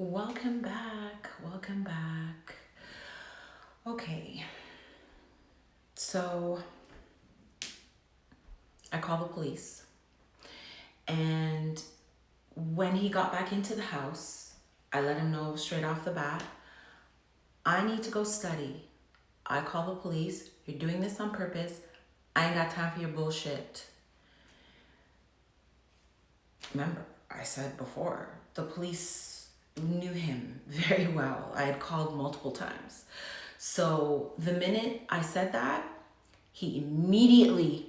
Welcome back. Welcome back. Okay, so I called the police, and when he got back into the house, I let him know straight off the bat, I need to go study. I call the police. You're doing this on purpose. I ain't got time for your bullshit. Remember, I said before, the police knew him very well. I had called multiple times. So the minute I said that, he immediately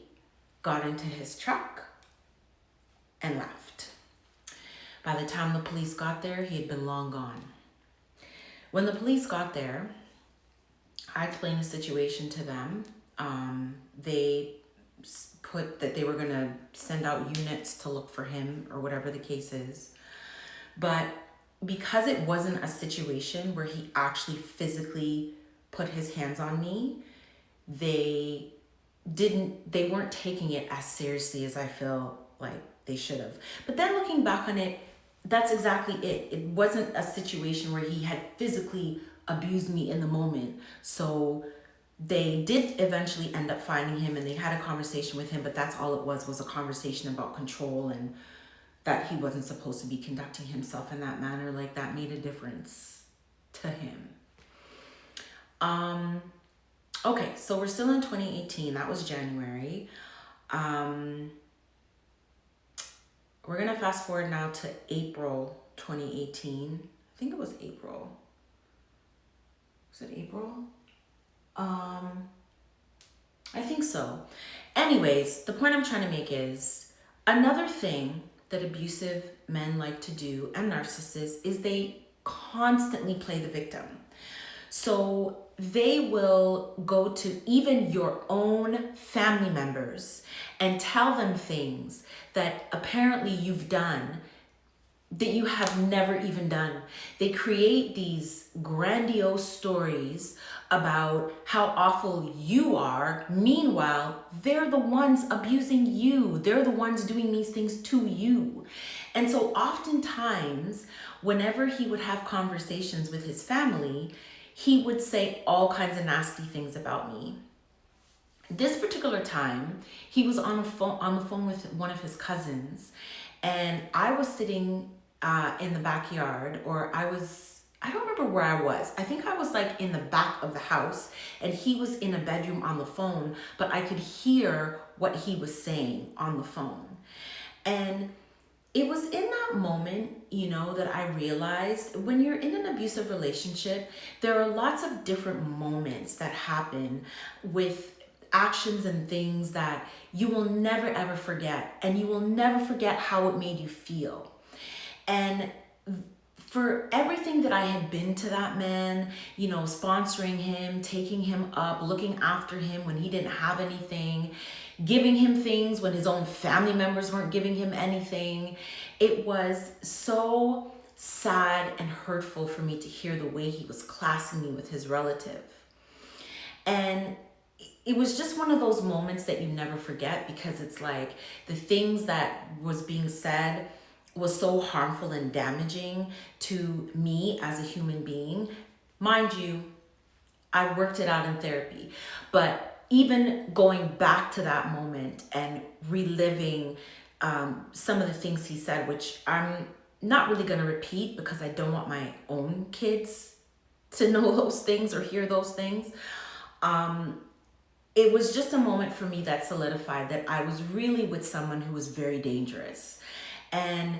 got into his truck and left. By the time the police got there, he had been long gone. When the police got there, I explained the situation to them. They put that they were going to send out units to look for him or whatever the case is. But because it wasn't a situation where he actually physically put his hands on me, they weren't taking it as seriously as I feel like they should have. But then looking back on it, that's exactly it. It wasn't a situation where he had physically abused me in the moment. So they did eventually end up finding him, and they had a conversation with him, but that's all it was a conversation about control, and that he wasn't supposed to be conducting himself in that manner. Like, that made a difference to him. Okay, so we're still in 2018. That was January. We're gonna fast forward now to April 2018. I think it was April. Was it April? I think so. Anyways, the point I'm trying to make is, another thing that abusive men like to do, and narcissists, is they constantly play the victim. So they will go to even your own family members and tell them things that apparently you've done that you have never even done. They create these grandiose stories about how awful you are. Meanwhile, they're the ones abusing you. They're the ones doing these things to you. And so oftentimes, whenever he would have conversations with his family, he would say all kinds of nasty things about me. This particular time, he was on the phone with one of his cousins, and I was sitting in the backyard, or I don't remember where I was. I think I was like in the back of the house, and he was in a bedroom on the phone, but I could hear what he was saying on the phone. And it was in that moment, that I realized when you're in an abusive relationship, there are lots of different moments that happen with actions and things that you will never ever forget, and you will never forget how it made you feel. And for everything that I had been to that man, sponsoring him, taking him up, looking after him when he didn't have anything, giving him things when his own family members weren't giving him anything, it was so sad and hurtful for me to hear the way he was classing me with his relative. And it was just one of those moments that you never forget, because it's like the things that was being said was so harmful and damaging to me as a human being. Mind you, I worked it out in therapy, but even going back to that moment and reliving some of the things he said, which I'm not really going to repeat because I don't want my own kids to know those things or hear those things. It was just a moment for me that solidified that I was really with someone who was very dangerous. And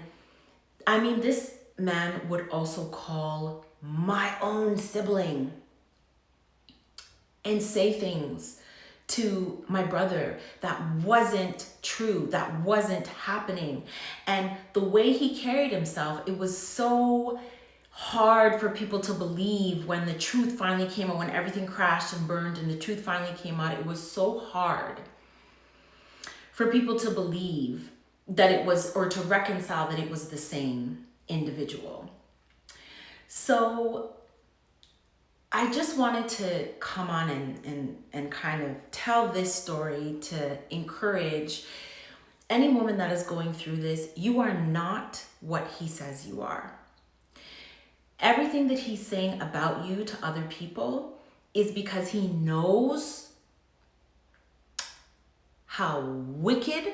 I mean, this man would also call my own sibling and say things to my brother that wasn't true, that wasn't happening. And the way he carried himself, it was so hard for people to believe when the truth finally came out, when everything crashed and burned and the truth finally came out. It was so hard for people to believe that it was, or to reconcile that it was the same individual. So I just wanted to come on and kind of tell this story to encourage any woman that is going through this. You are not what he says you are. Everything that he's saying about you to other people is because he knows how wicked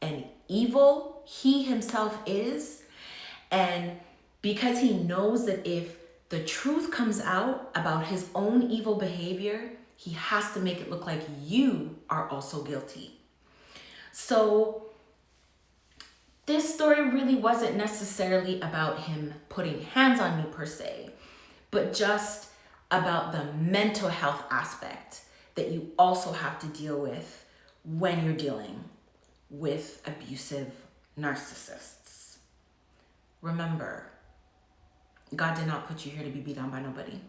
and evil he himself is. And because he knows that if the truth comes out about his own evil behavior, he has to make it look like you are also guilty. So this story really wasn't necessarily about him putting hands on you per se, but just about the mental health aspect that you also have to deal with when you're dealing with abusive narcissists. Remember, God did not put you here to be beat down by nobody.